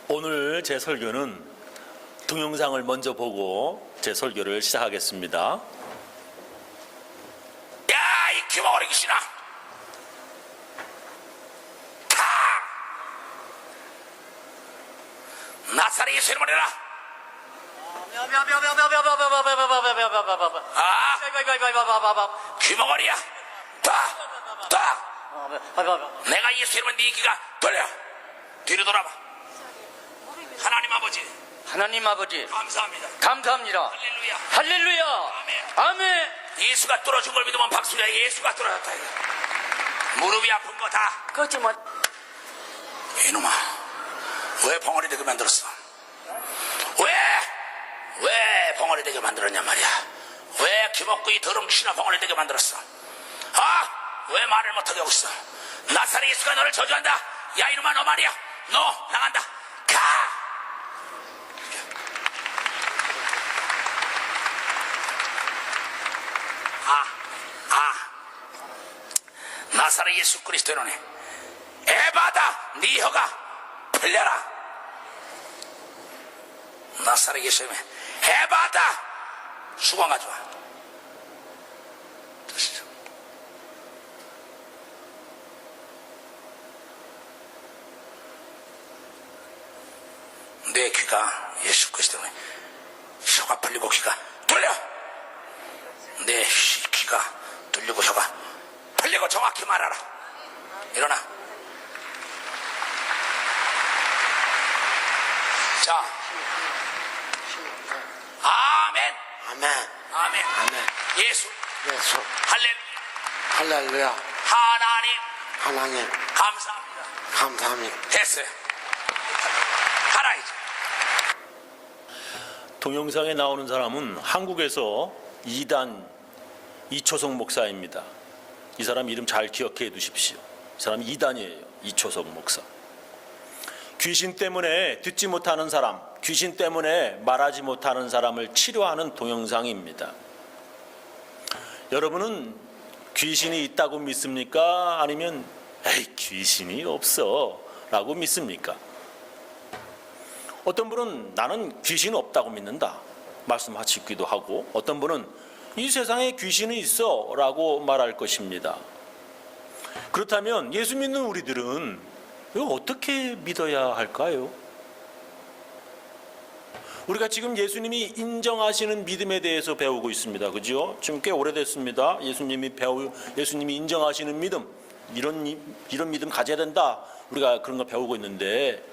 오늘 제 설교는 동영상을 먼저 보고 제 설교를 시작하겠습니다. 야, 이 귀머거리 귀신아! 타! 나사렛 예수 이름으로 일어나! 귀머거리야! 내가 예수 이름으로 네 귀가 돌려! 뒤로 돌아봐. 하나님 아버지 감사합니다. 할렐루야. 할렐루야. 아멘. 예수가 뚫어준 걸 믿으면 박수야. 예수가 뚫어졌다 이거. 무릎이 아픈 거 다. 그렇지 뭐. 이놈아, 왜 벙어리 되게 만들었어? 왜 벙어리 되게 만들었냐 말이야. 왜 귀먹고 이 더러운 귀신아 벙어리 되게 만들었어? 왜 말을 못하게 하고 있어? 나사렛 예수가 너를 저주한다. 야, 이놈아, 너 말이야. 너 나간다. 가! 나사렛 예수 그리스도로네. 에바다, 네 혀가 풀려라. 나사렛 예수 이름에 에바다, 수건 가져와. 드시죠. 내 귀가 예수 그리스도로네. 혀가 풀리고 귀가 뚫려. 내 귀가 뚫리고 혀가 풀리고 정확히 말하라. 일어나. 자, 아멘. 예수. 할렐루야. 하나님 감사합니다. 됐어요. 가라 이제. 동영상에 나오는 사람은 한국에서 이초석 목사입니다. 이 사람 이름 잘 기억해 두십시오. 이 사람 이단이에요. 이초석 목사. 귀신 때문에 듣지 못하는 사람, 귀신 때문에 말하지 못하는 사람을 치료하는 동영상입니다. 여러분은 귀신이 있다고 믿습니까? 아니면 에이, 귀신이 없어 라고 믿습니까? 어떤 분은 나는 귀신 없다고 믿는다 말씀하시기도 하고, 어떤 분은 이 세상에 귀신이 있어 라고 말할 것입니다. 그렇다면 예수 믿는 우리들은 이거 어떻게 믿어야 할까요? 우리가 지금 예수님이 인정하시는 믿음에 대해서 배우고 있습니다. 그죠? 지금 꽤 오래됐습니다. 예수님이 인정하시는 믿음, 이런 믿음 가져야 된다. 우리가 그런 거 배우고 있는데,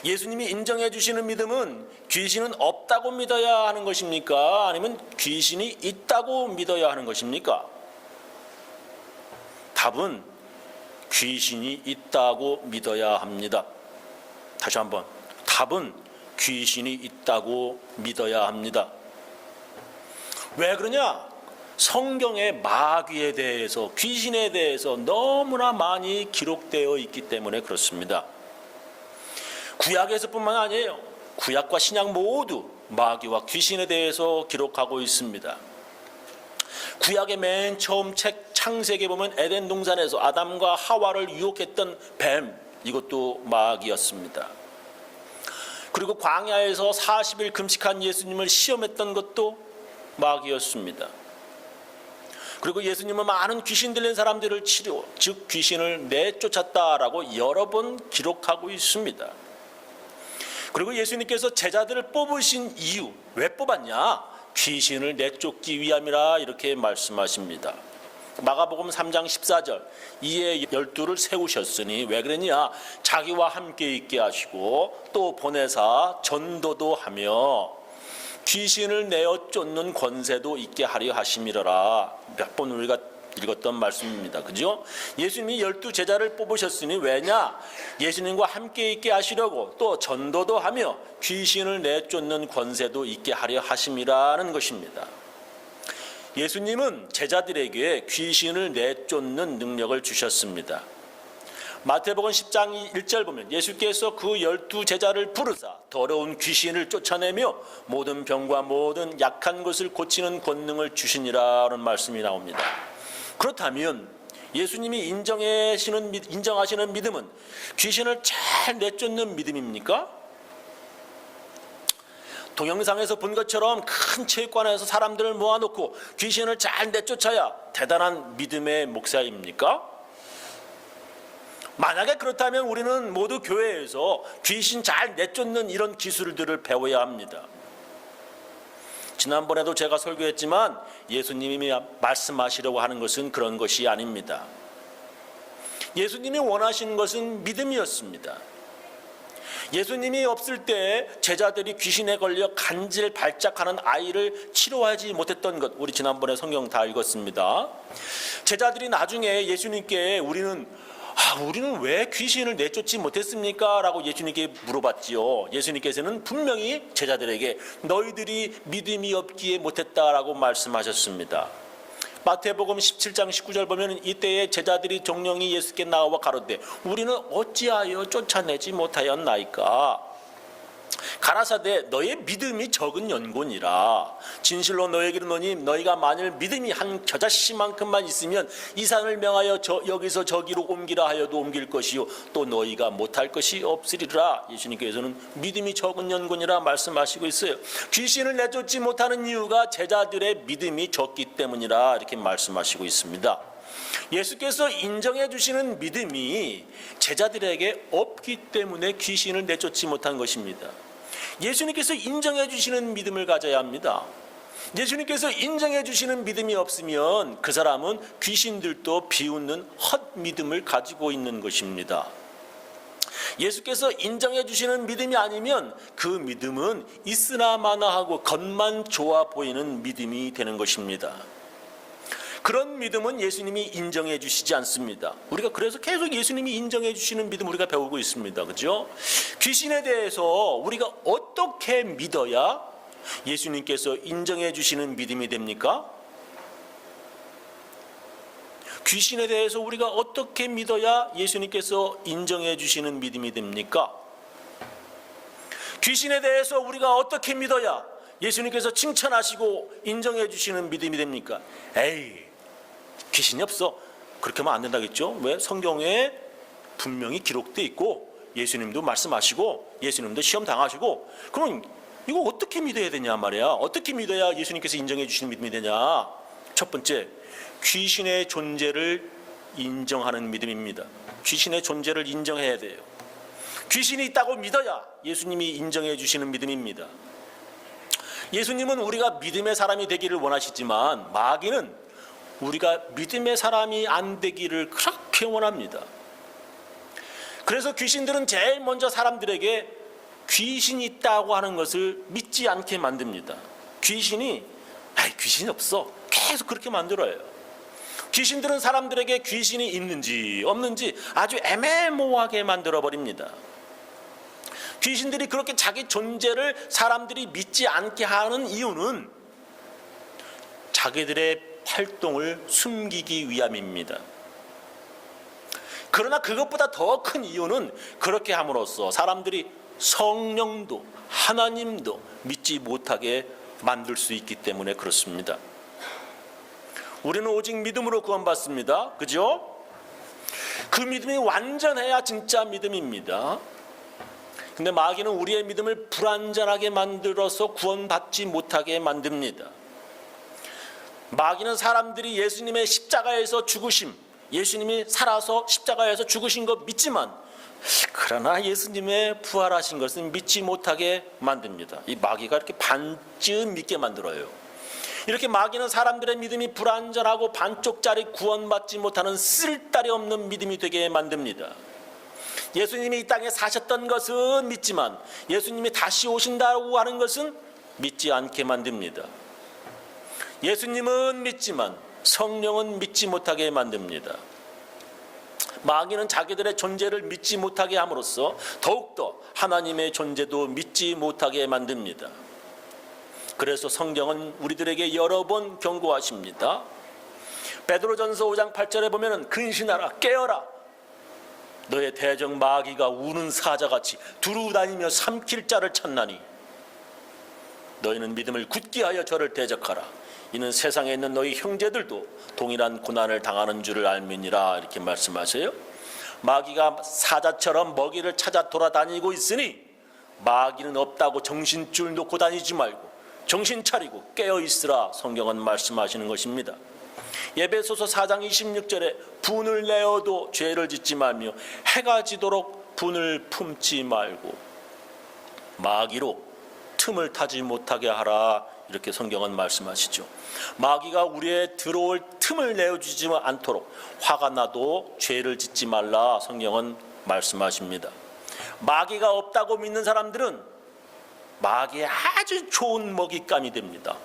예수님이 인정해 주시는 믿음은 귀신은 없다고 믿어야 하는 것입니까? 아니면 귀신이 있다고 믿어야 하는 것입니까? 답은 귀신이 있다고 믿어야 합니다. 다시 한번, 답은 귀신이 있다고 믿어야 합니다. 왜 그러냐? 성경에 마귀에 대해서, 귀신에 대해서 너무나 많이 기록되어 있기 때문에 그렇습니다. 구약에서뿐만 아니에요. 구약과 신약 모두 마귀와 귀신에 대해서 기록하고 있습니다. 구약의 맨 처음 책 창세기에 보면 에덴 동산에서 아담과 하와를 유혹했던 뱀, 이것도 마귀였습니다. 그리고 광야에서 40일 금식한 예수님을 시험했던 것도 마귀였습니다. 그리고 예수님은 많은 귀신 들린 사람들을 치료, 즉 귀신을 내쫓았다라고 여러 번 기록하고 있습니다. 그리고 예수님께서 제자들을 뽑으신 이유, 왜 뽑았냐? 귀신을 내쫓기 위함이라 이렇게 말씀하십니다. 마가복음 3장 14절, 이에 12를 세우셨으니 왜 그러냐? 자기와 함께 있게 하시고 또 보내사 전도도 하며 귀신을 내어 쫓는 권세도 있게 하려 하심이라. 몇 번 우리가 읽었던 말씀입니다. 그죠? 예수님이 12제자를 뽑으셨으니 왜냐? 예수님과 함께 있게 하시려고, 또 전도도 하며 귀신을 내쫓는 권세도 있게 하려 하심이라는 것입니다. 예수님은 제자들에게 귀신을 내쫓는 능력을 주셨습니다. 마태복음 10장 1절 보면 예수께서 그 12제자를 부르사 더러운 귀신을 쫓아내며 모든 병과 모든 약한 것을 고치는 권능을 주시니라는 말씀이 나옵니다. 그렇다면 예수님이 인정하시는 믿음은 귀신을 잘 내쫓는 믿음입니까? 동영상에서 본 것처럼 큰 체육관에서 사람들을 모아놓고 귀신을 잘 내쫓아야 대단한 믿음의 목사입니까? 만약에 그렇다면 우리는 모두 교회에서 귀신 잘 내쫓는 이런 기술들을 배워야 합니다. 지난번에도 제가 설교했지만 예수님이 말씀하시려고 하는 것은 그런 것이 아닙니다. 예수님이 원하시는 것은 믿음이었습니다. 예수님이 없을 때 제자들이 귀신에 걸려 간질 발작하는 아이를 치료하지 못했던 것, 우리 지난번에 성경 다 읽었습니다. 제자들이 나중에 예수님께 우리는 왜 귀신을 내쫓지 못했습니까? 라고 예수님께 물어봤지요. 예수님께서는 분명히 제자들에게 너희들이 믿음이 없기에 못했다라고 말씀하셨습니다. 마태복음 17장 19절 보면 이때에 제자들이 정령이 예수께 나와 가로되 우리는 어찌하여 쫓아내지 못하였나이까? 가라사대 너의 믿음이 적은 연고니라. 진실로 너에게 이르노니 너희가 만일 믿음이 한 겨자씨만큼만 있으면 이 산을 명하여 여기서 저기로 옮기라 하여도 옮길 것이요 또 너희가 못할 것이 없으리라. 예수님께서는 믿음이 적은 연고니라 말씀하시고 있어요. 귀신을 내쫓지 못하는 이유가 제자들의 믿음이 적기 때문이라 이렇게 말씀하시고 있습니다. 예수께서 인정해 주시는 믿음이 제자들에게 없기 때문에 귀신을 내쫓지 못한 것입니다. 예수님께서 인정해 주시는 믿음을 가져야 합니다. 예수님께서 인정해 주시는 믿음이 없으면 그 사람은 귀신들도 비웃는 헛 믿음을 가지고 있는 것입니다. 예수께서 인정해 주시는 믿음이 아니면 그 믿음은 있으나 마나하고 겉만 좋아 보이는 믿음이 되는 것입니다. 그런 믿음은 예수님이 인정해 주시지 않습니다. 우리가 그래서 계속 예수님이 인정해 주시는 믿음 우리가 배우고 있습니다. 그렇죠? 귀신에 대해서 우리가 어떻게 믿어야 예수님께서 인정해 주시는 믿음이 됩니까? 귀신에 대해서 우리가 어떻게 믿어야 예수님께서 인정해 주시는 믿음이 됩니까? 귀신에 대해서 우리가 어떻게 믿어야 예수님께서 칭찬하시고 인정해 주시는 믿음이 됩니까? 에이, 귀신이 없어. 그렇게 하면 안 된다겠죠? 왜? 성경에 분명히 기록되어 있고 예수님도 말씀하시고 예수님도 시험 당하시고 그럼 이거 어떻게 믿어야 되냐 말이야. 어떻게 믿어야 예수님께서 인정해 주시는 믿음이 되냐. 첫 번째, 귀신의 존재를 인정하는 믿음입니다. 귀신의 존재를 인정해야 돼요. 귀신이 있다고 믿어야 예수님이 인정해 주시는 믿음입니다. 예수님은 우리가 믿음의 사람이 되기를 원하시지만 마귀는 우리가 믿음의 사람이 안 되기를 그렇게 원합니다. 그래서 귀신들은 제일 먼저 사람들에게 귀신이 있다고 하는 것을 믿지 않게 만듭니다. 귀신이 없어. 계속 그렇게 만들어요. 귀신들은 사람들에게 귀신이 있는지 없는지 아주 애매모호하게 만들어버립니다. 귀신들이 그렇게 자기 존재를 사람들이 믿지 않게 하는 이유는 자기들의 활동을 숨기기 위함입니다. 그러나 그것보다 더 큰 이유는 그렇게 함으로써 사람들이 성령도 하나님도 믿지 못하게 만들 수 있기 때문에 그렇습니다. 우리는 오직 믿음으로 구원받습니다. 그죠? 그 믿음이 완전해야 진짜 믿음입니다. 근데 마귀는 우리의 믿음을 불완전하게 만들어서 구원받지 못하게 만듭니다. 마귀는 사람들이 예수님의 십자가에서 죽으심, 예수님이 살아서 십자가에서 죽으신 거 믿지만 그러나 예수님의 부활하신 것은 믿지 못하게 만듭니다. 이 마귀가 이렇게 반쯤 믿게 만들어요. 이렇게 마귀는 사람들의 믿음이 불완전하고 반쪽짜리 구원받지 못하는 쓸데리 없는 믿음이 되게 만듭니다. 예수님이 이 땅에 사셨던 것은 믿지만 예수님이 다시 오신다고 하는 것은 믿지 않게 만듭니다. 예수님은 믿지만 성령은 믿지 못하게 만듭니다. 마귀는 자기들의 존재를 믿지 못하게 함으로써 더욱더 하나님의 존재도 믿지 못하게 만듭니다. 그래서 성경은 우리들에게 여러 번 경고하십니다. 베드로전서 5장 8절에 보면 근신하라 깨어라 너의 대적 마귀가 우는 사자같이 두루 다니며 삼킬 자를 찾나니 너희는 믿음을 굳게 하여 저를 대적하라. 이는 세상에 있는 너희 형제들도 동일한 고난을 당하는 줄을 알미니라 이렇게 말씀하세요. 마귀가 사자처럼 먹이를 찾아 돌아다니고 있으니 마귀는 없다고 정신줄 놓고 다니지 말고 정신 차리고 깨어 있으라 성경은 말씀하시는 것입니다. 에베소서 4장 26절에 분을 내어도 죄를 짓지 말며 해가 지도록 분을 품지 말고 마귀로 틈을 타지 못하게 하라 이렇게 성경은 말씀하시죠. 마귀가 우리의 들어올 틈을 내어주지 않도록 화가 나도 죄를 짓지 말라 성경은 말씀하십니다. 마귀가 없다고 믿는 사람들은 마귀의 아주 좋은 먹잇감이 됩니다.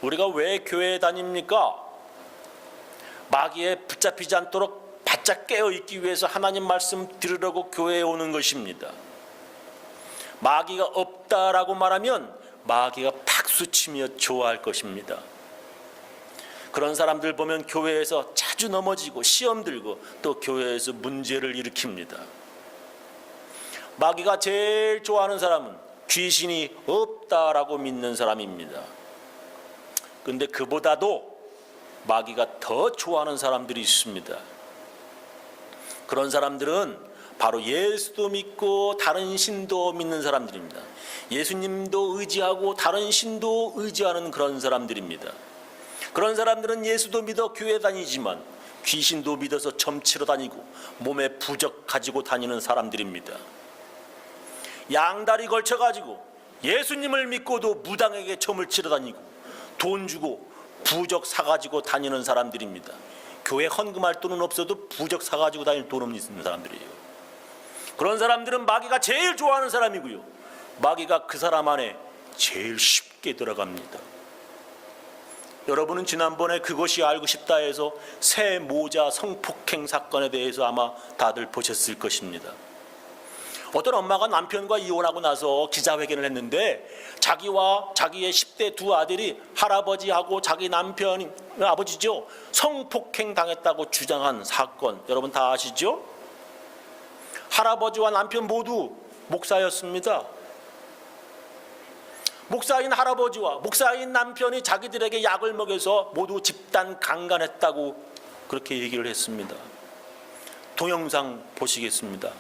우리가 왜 교회에 다닙니까? 마귀에 붙잡히지 않도록 바짝 깨어 있기 위해서 하나님 말씀 들으려고 교회에 오는 것입니다. 마귀가 없다라고 말하면 마귀가 박수치며 좋아할 것입니다. 그런 사람들 보면 교회에서 자주 넘어지고 시험 들고 또 교회에서 문제를 일으킵니다. 마귀가 제일 좋아하는 사람은 귀신이 없다라고 믿는 사람입니다. 그런데 그보다도 마귀가 더 좋아하는 사람들이 있습니다. 그런 사람들은 바로 예수도 믿고 다른 신도 믿는 사람들입니다. 예수님도 의지하고 다른 신도 의지하는 그런 사람들입니다. 그런 사람들은 예수도 믿어 교회 다니지만 귀신도 믿어서 점치러 다니고 몸에 부적 가지고 다니는 사람들입니다. 양다리 걸쳐가지고 예수님을 믿고도 무당에게 점을 치러 다니고 돈 주고 부적 사가지고 다니는 사람들입니다. 교회 헌금할 돈은 없어도 부적 사가지고 다닐 돈은 있는 사람들이에요. 그런 사람들은 마귀가 제일 좋아하는 사람이고요. 마귀가 그 사람 안에 제일 쉽게 들어갑니다. 여러분은 지난번에 그것이 알고 싶다 해서 새 모자 성폭행 사건에 대해서 아마 다들 보셨을 것입니다. 어떤 엄마가 남편과 이혼하고 나서 기자회견을 했는데 자기와 자기의 10대 두 아들이 할아버지하고 자기 남편, 아버지죠, 성폭행 당했다고 주장한 사건 여러분 다 아시죠? 할아버지와 남편 모두 목사였습니다. 목사인 할아버지와 목사인 남편이 자기들에게 약을 먹여서 모두 집단 강간했다고 그렇게 얘기를 했습니다. 동영상 보시겠습니다.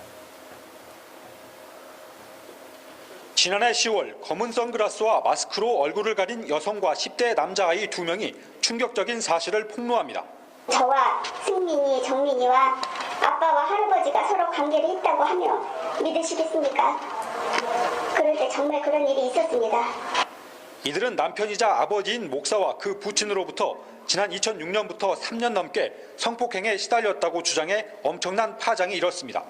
지난해 10월 검은 선글라스와 마스크로 얼굴을 가린 여성과 10대 남자아이 2명이 충격적인 사실을 폭로합니다. 저와 승민이, 정민이와 아빠와 할아버지가 서로 관계를 했다고 하며 믿으시겠습니까? 그럴 때 정말 그런 일이 있었습니다. 이들은 남편이자 아버지인 목사와 그 부친으로부터 지난 2006년부터 3년 넘게 성폭행에 시달렸다고 주장해 엄청난 파장이 일었습니다.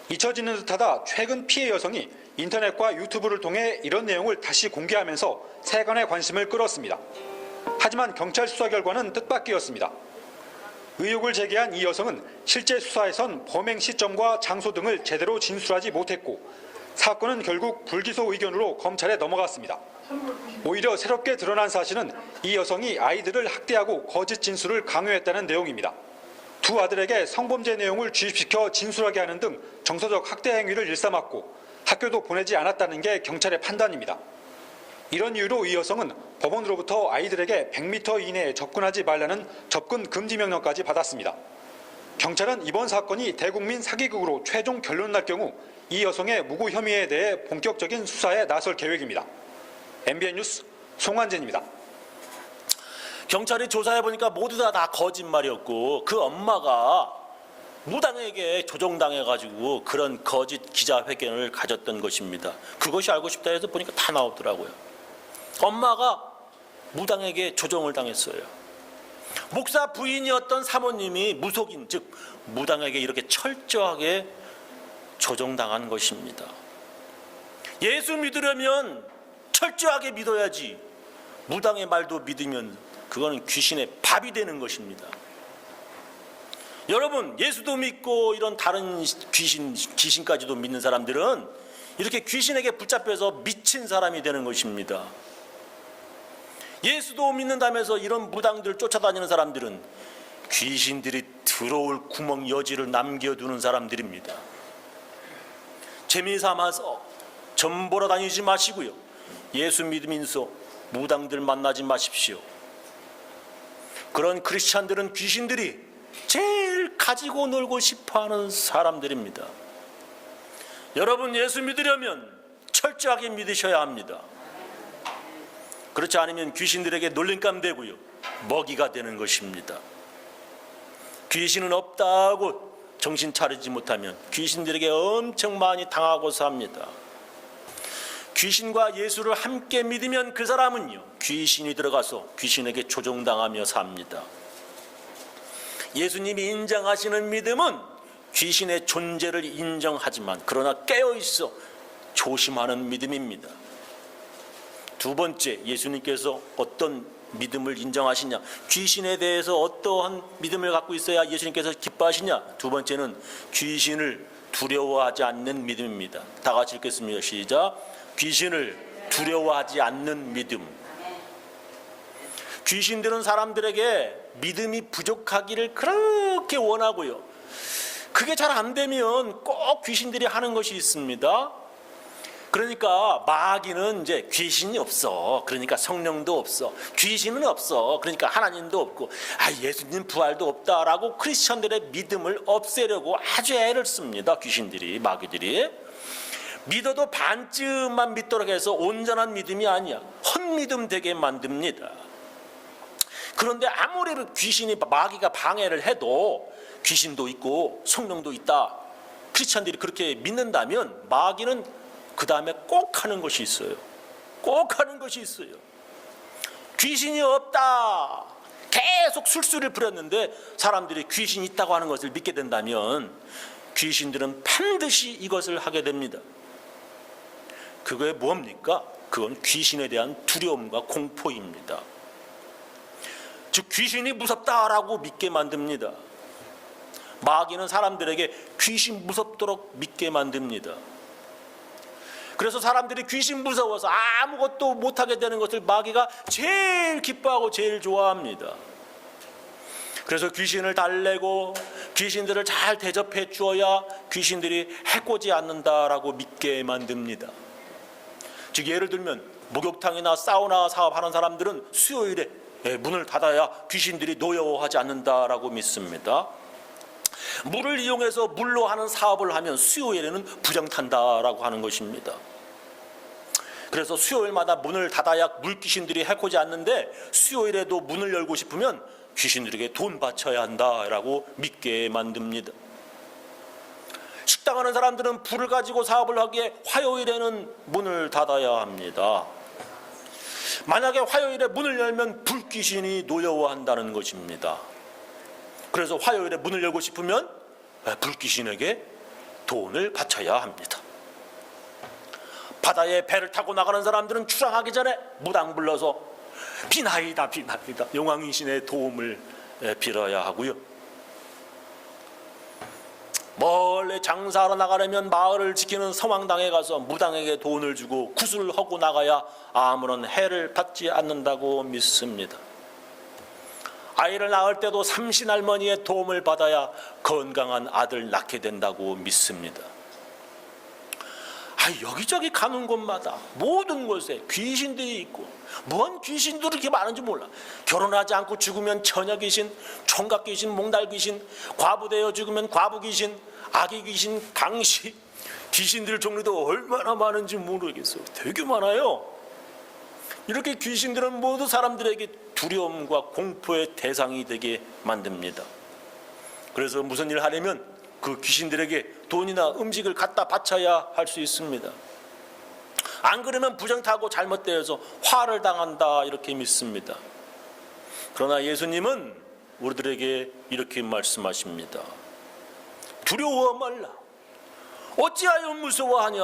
잊혀지는 듯하다 최근 피해 여성이 인터넷과 유튜브를 통해 이런 내용을 다시 공개하면서 세간의 관심을 끌었습니다. 하지만 경찰 수사 결과는 뜻밖이었습니다. 의혹을 제기한 이 여성은 실제 수사에선 범행 시점과 장소 등을 제대로 진술하지 못했고 사건은 결국 불기소 의견으로 검찰에 넘어갔습니다. 오히려 새롭게 드러난 사실은 이 여성이 아이들을 학대하고 거짓 진술을 강요했다는 내용입니다. 두 아들에게 성범죄 내용을 주입시켜 진술하게 하는 등 정서적 학대 행위를 일삼았고 학교도 보내지 않았다는 게 경찰의 판단입니다. 이런 이유로 이 여성은 법원으로부터 아이들에게 100m 이내에 접근하지 말라는 접근 금지 명령까지 받았습니다. 경찰은 이번 사건이 대국민 사기극으로 최종 결론 날 경우 이 여성의 무고 혐의에 대해 본격적인 수사에 나설 계획입니다. MBN 뉴스 송환진입니다. 경찰이 조사해보니까 모두 다 거짓말이었고 그 엄마가 무당에게 조종당해가지고 그런 거짓 기자회견을 가졌던 것입니다. 그것이 알고 싶다 해서 보니까 다 나오더라고요. 엄마가 무당에게 조종을 당했어요. 목사 부인이었던 사모님이 무속인, 즉 무당에게 이렇게 철저하게 조종당한 것입니다. 예수 믿으려면 철저하게 믿어야지 무당의 말도 믿으면 그거는 귀신의 밥이 되는 것입니다. 여러분, 예수도 믿고 이런 다른 귀신까지도 믿는 사람들은 이렇게 귀신에게 붙잡혀서 미친 사람이 되는 것입니다. 예수도 믿는다면서 이런 무당들 쫓아다니는 사람들은 귀신들이 들어올 구멍 여지를 남겨두는 사람들입니다. 재미삼아서 점 보러 다니지 마시고요. 예수 믿으면서 무당들 만나지 마십시오. 그런 크리스찬들은 귀신들이 제일 가지고 놀고 싶어하는 사람들입니다. 여러분, 예수 믿으려면 철저하게 믿으셔야 합니다. 그렇지 않으면 귀신들에게 놀림감 되고요, 먹이가 되는 것입니다. 귀신은 없다고 정신 차리지 못하면 귀신들에게 엄청 많이 당하고 삽니다. 귀신과 예수를 함께 믿으면 그 사람은요, 귀신이 들어가서 귀신에게 조종당하며 삽니다. 예수님이 인정하시는 믿음은 귀신의 존재를 인정하지만 그러나 깨어있어 조심하는 믿음입니다. 두 번째, 예수님께서 어떤 믿음을 인정하시냐, 귀신에 대해서 어떠한 믿음을 갖고 있어야 예수님께서 기뻐하시냐. 두 번째는 귀신을 두려워하지 않는 믿음입니다. 다 같이 읽겠습니다. 시작. 귀신을 두려워하지 않는 믿음. 귀신들은 사람들에게 믿음이 부족하기를 그렇게 원하고요, 그게 잘 안 되면 꼭 귀신들이 하는 것이 있습니다. 그러니까 마귀는 이제 귀신이 없어, 그러니까 성령도 없어, 귀신은 없어, 그러니까 하나님도 없고, 예수님 부활도 없다라고 크리스천들의 믿음을 없애려고 아주 애를 씁니다. 귀신들이, 마귀들이. 믿어도 반쯤만 믿도록 해서 온전한 믿음이 아니야, 헛믿음 되게 만듭니다. 그런데 아무리 귀신이, 마귀가 방해를 해도 귀신도 있고 성령도 있다, 크리스천들이 그렇게 믿는다면 마귀는 그 다음에 꼭 하는 것이 있어요. 꼭 하는 것이 있어요. 귀신이 없다, 계속 술수를 부렸는데 사람들이 귀신이 있다고 하는 것을 믿게 된다면 귀신들은 반드시 이것을 하게 됩니다. 그게 뭡니까? 그건 귀신에 대한 두려움과 공포입니다. 즉, 귀신이 무섭다라고 믿게 만듭니다. 마귀는 사람들에게 귀신 무섭도록 믿게 만듭니다. 그래서 사람들이 귀신 무서워서 아무것도 못하게 되는 것을 마귀가 제일 기뻐하고 제일 좋아합니다. 그래서 귀신을 달래고 귀신들을 잘 대접해 주어야 귀신들이 해코지 않는다라고 믿게 만듭니다. 즉, 예를 들면 목욕탕이나 사우나 사업하는 사람들은 수요일에 문을 닫아야 귀신들이 노여워하지 않는다라고 믿습니다. 물을 이용해서 물로 하는 사업을 하면 수요일에는 부정탄다라고 하는 것입니다. 그래서 수요일마다 문을 닫아야 물귀신들이 해코지 않는데 수요일에도 문을 열고 싶으면 귀신들에게 돈 바쳐야 한다라고 믿게 만듭니다. 식당 하는 사람들은 불을 가지고 사업을 하기에 화요일에는 문을 닫아야 합니다. 만약에 화요일에 문을 열면 불귀신이 노여워한다는 것입니다. 그래서 화요일에 문을 열고 싶으면 불귀신에게 돈을 바쳐야 합니다. 바다에 배를 타고 나가는 사람들은 출항하기 전에 무당 불러서 비나이다 비나이다 용왕이신의 도움을 빌어야 하고요, 멀리 장사하러 나가려면 마을을 지키는 서왕당에 가서 무당에게 돈을 주고 구슬을 하고 나가야 아무런 해를 받지 않는다고 믿습니다. 아이를 낳을 때도 삼신할머니의 도움을 받아야 건강한 아들 낳게 된다고 믿습니다. 여기저기 가는 곳마다 모든 곳에 귀신들이 있고, 뭔 귀신들이 이렇게 많은지 몰라. 결혼하지 않고 죽으면 처녀 귀신, 총각 귀신, 몽달 귀신, 과부되어 죽으면 과부 귀신, 아기 귀신, 강시, 귀신들 종류도 얼마나 많은지 모르겠어요. 되게 많아요. 이렇게 귀신들은 모두 사람들에게 두려움과 공포의 대상이 되게 만듭니다. 그래서 무슨 일을 하려면 그 귀신들에게 돈이나 음식을 갖다 바쳐야 할 수 있습니다. 안 그러면 부정타고 잘못되어서 화를 당한다 이렇게 믿습니다. 그러나 예수님은 우리들에게 이렇게 말씀하십니다. 두려워 말라. 어찌하여 무서워하냐.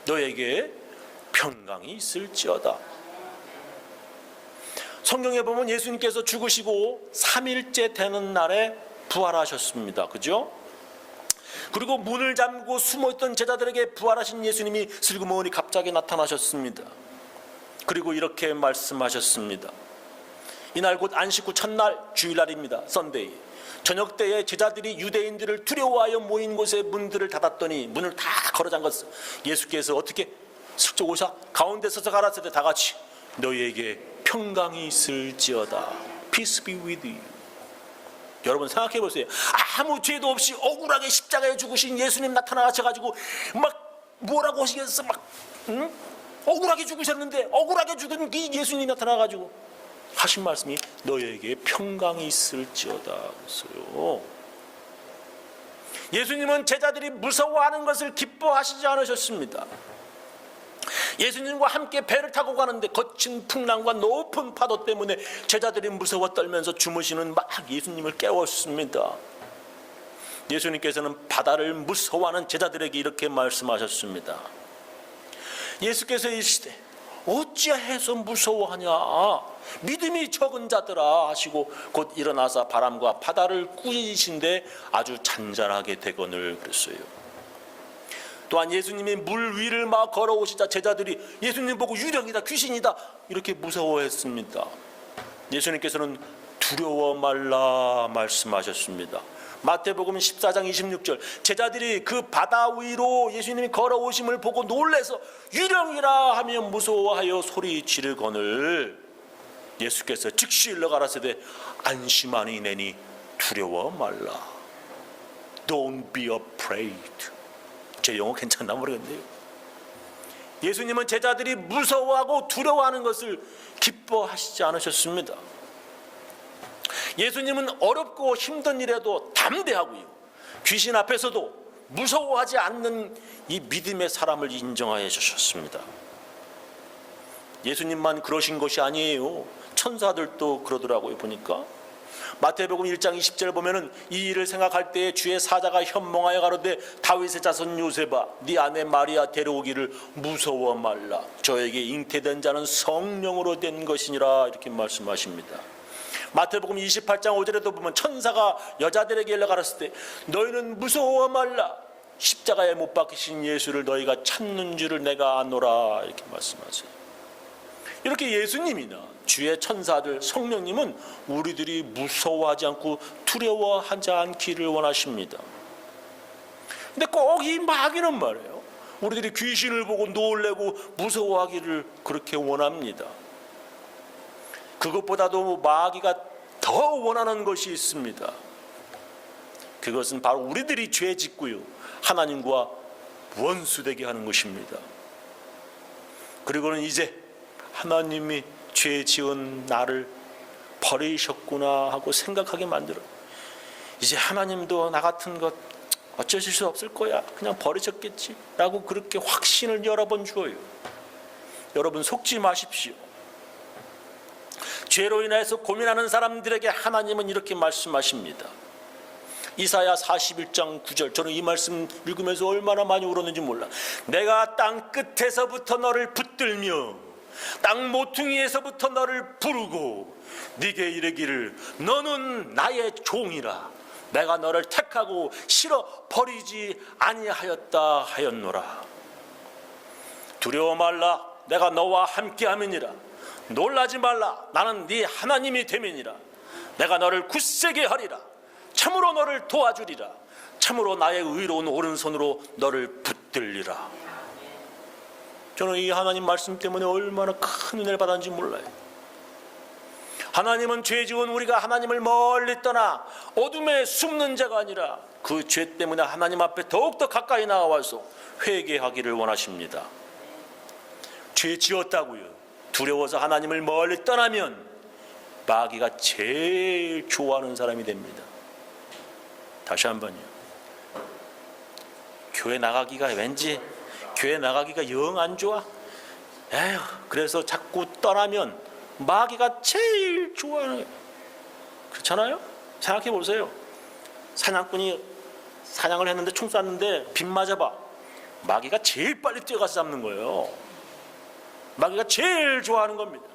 너에게 평강이 있을지어다. 성경에 보면 예수님께서 죽으시고 3일째 되는 날에 부활하셨습니다. 그죠? 그리고 문을 잠그고 숨어있던 제자들에게 부활하신 예수님이 슬그머니 갑자기 나타나셨습니다. 그리고 이렇게 말씀하셨습니다. 이날 곧 안식 후 첫날 주일날입니다. 선데이. 저녁 때에 제자들이 유대인들을 두려워하여 모인 곳에 문들을 닫았더니 문을 다 걸어 잠갔어요. 예수께서 어떻게 슬쩍 오셔 가운데 서서 가라사대 다 같이 너희에게 평강이 있을지어다. Peace be with you. 여러분 생각해 보세요. 아무 죄도 없이 억울하게 십자가에 죽으신 예수님 나타나셔가지고 막 뭐라고 하시겠어? 막 억울하게 죽으셨는데 억울하게 죽은 이 예수님이 나타나가지고 하신 말씀이 너희에게 평강이 있을지어다. 그랬어요. 예수님은 제자들이 무서워하는 것을 기뻐하시지 않으셨습니다. 예수님과 함께 배를 타고 가는데 거친 풍랑과 높은 파도 때문에 제자들이 무서워 떨면서 주무시는 막 예수님을 깨웠습니다. 예수님께서는 바다를 무서워하는 제자들에게 이렇게 말씀하셨습니다. 예수께서 이르시되 어찌해서 무서워하냐, 믿음이 적은 자들아 하시고 곧 일어나사 바람과 바다를 꾸짖으신데 아주 잔잔하게 되거늘 그랬어요. 또한 예수님이 물 위를 막 걸어오시자 제자들이 예수님 보고 유령이다, 귀신이다 이렇게 무서워했습니다. 예수님께서는 두려워 말라 말씀하셨습니다. 마태복음 14장 26절 제자들이 그 바다 위로 예수님이 걸어오심을 보고 놀래서 유령이라 하며 무서워하여 소리 지르거늘 예수께서 즉시 일러 가라사대 안심하니 내니 두려워 말라. Don't be afraid. 제 영어 괜찮나 모르겠네요. 예수님은 제자들이 무서워하고 두려워하는 것을 기뻐하시지 않으셨습니다. 예수님은 어렵고 힘든 일에도 담대하고요, 귀신 앞에서도 무서워하지 않는 이 믿음의 사람을 인정하여 주셨습니다. 예수님만 그러신 것이 아니에요. 천사들도 그러더라고요. 보니까 마태복음 1장 20절 보면은 이 일을 생각할 때에 주의 사자가 현몽하여 가로되 다윗의 자손 요셉아 네 아내 마리아 데려오기를 무서워 말라. 저에게 잉태된 자는 성령으로 된 것이니라 이렇게 말씀하십니다. 마태복음 28장 5절에도 보면 천사가 여자들에게 일러 가르칠 때 너희는 무서워 말라. 십자가에 못 박히신 예수를 너희가 찾는 줄을 내가 아노라 이렇게 말씀하세요. 이렇게 예수님이나 주의 천사들 성령님은 우리들이 무서워하지 않고 두려워하지 않기를 원하십니다. 근데 꼭 이 마귀는 말이에요, 우리들이 귀신을 보고 놀래고 무서워하기를 그렇게 원합니다. 그것보다도 마귀가 더 원하는 것이 있습니다. 그것은 바로 우리들이 죄 짓고요, 하나님과 원수되게 하는 것입니다. 그리고는 이제 하나님이 죄 지은 나를 버리셨구나 하고 생각하게 만들어. 이제 하나님도 나 같은 것 어쩌실 수 없을 거야, 그냥 버리셨겠지 라고 그렇게 확신을 여러 번 주어요. 여러분 속지 마십시오. 죄로 인해서 고민하는 사람들에게 하나님은 이렇게 말씀하십니다. 이사야 41장 9절. 저는 이 말씀 읽으면서 얼마나 많이 울었는지 몰라. 내가 땅 끝에서부터 너를 붙들며 땅 모퉁이에서부터 너를 부르고 네게 이르기를 너는 나의 종이라. 내가 너를 택하고 실어 버리지 아니하였다 하였노라. 두려워 말라. 내가 너와 함께함이니라. 놀라지 말라. 나는 네 하나님이 됨이니라. 내가 너를 굳세게 하리라. 참으로 너를 도와주리라. 참으로 나의 의로운 오른손으로 너를 붙들리라. 저는 이 하나님 말씀 때문에 얼마나 큰 은혜를 받았는지 몰라요. 하나님은 죄 지은 우리가 하나님을 멀리 떠나 어둠에 숨는 자가 아니라 그 죄 때문에 하나님 앞에 더욱더 가까이 나와서 회개하기를 원하십니다. 죄 지었다고요, 두려워서 하나님을 멀리 떠나면 마귀가 제일 좋아하는 사람이 됩니다. 다시 한번요. 교회 나가기가 왠지 교회 나가기가 영 안 좋아. 에휴, 그래서 자꾸 떠나면 마귀가 제일 좋아하는 거예요. 그렇잖아요? 생각해 보세요. 사냥꾼이 사냥을 했는데 총 쐈는데 빗 맞아봐. 마귀가 제일 빨리 뛰어가서 잡는 거예요. 마귀가 제일 좋아하는 겁니다.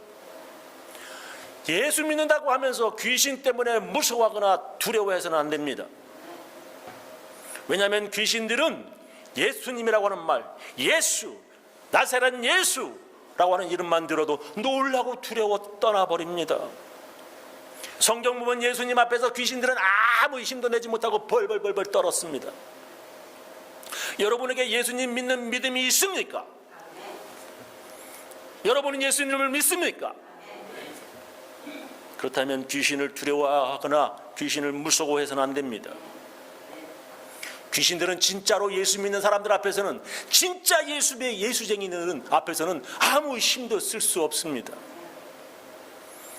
예수 믿는다고 하면서 귀신 때문에 무서워하거나 두려워해서는 안 됩니다. 왜냐하면 귀신들은 예수님이라고 하는 말, 예수, 나사렛 예수라고 하는 이름만 들어도 놀라고 두려워 떠나버립니다. 성경 보면 예수님 앞에서 귀신들은 아무 힘도 내지 못하고 벌벌벌벌 떨었습니다. 여러분에게 예수님 믿는 믿음이 있습니까? 여러분은 예수님을 믿습니까? 그렇다면 귀신을 두려워하거나 귀신을 무서워해서는 안 됩니다. 귀신들은 진짜로 예수 믿는 사람들 앞에서는, 진짜 예수쟁이들은 앞에서는 아무 힘도 쓸 수 없습니다.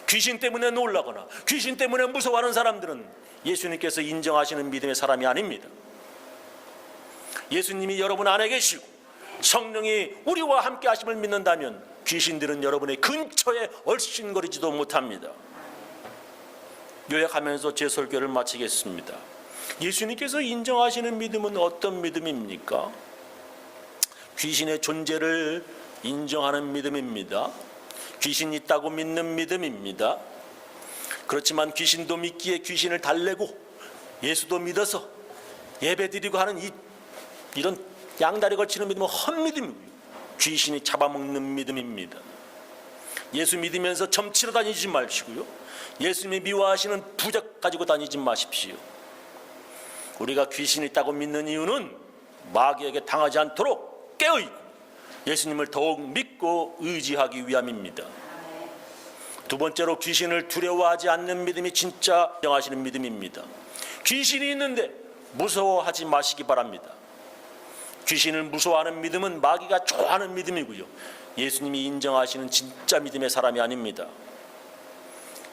귀신 때문에 놀라거나 귀신 때문에 무서워하는 사람들은 예수님께서 인정하시는 믿음의 사람이 아닙니다. 예수님이 여러분 안에 계시고 성령이 우리와 함께 하심을 믿는다면 귀신들은 여러분의 근처에 얼씬거리지도 못합니다. 요약하면서 제 설교를 마치겠습니다. 예수님께서 인정하시는 믿음은 어떤 믿음입니까? 귀신의 존재를 인정하는 믿음입니다. 귀신이 있다고 믿는 믿음입니다. 그렇지만 귀신도 믿기에 귀신을 달래고 예수도 믿어서 예배드리고 하는 이런 양다리 걸치는 믿음은 헛믿음이고요. 귀신이 잡아먹는 믿음입니다. 예수 믿으면서 점치러 다니지 마시고요. 예수님이 미워하시는 부적 가지고 다니지 마십시오. 우리가 귀신이 있다고 믿는 이유는 마귀에게 당하지 않도록 깨어있고 예수님을 더욱 믿고 의지하기 위함입니다. 두 번째로 귀신을 두려워하지 않는 믿음이 진짜 인정하시는 믿음입니다. 귀신이 있는데 무서워하지 마시기 바랍니다. 귀신을 무서워하는 믿음은 마귀가 좋아하는 믿음이고요. 예수님이 인정하시는 진짜 믿음의 사람이 아닙니다.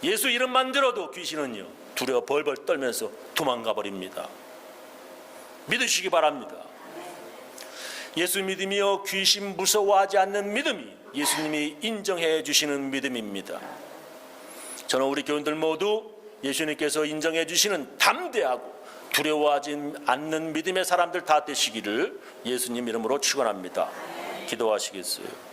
예수 이름만 들어도 귀신은요 두려워 벌벌 떨면서 도망가 버립니다. 믿으시기 바랍니다. 예수 믿음이요 귀신 무서워하지 않는 믿음이 예수님이 인정해 주시는 믿음입니다. 저는 우리 교인들 모두 예수님께서 인정해 주시는 담대하고 두려워하지 않는 믿음의 사람들 다 되시기를 예수님 이름으로 축원합니다. 기도하시겠어요?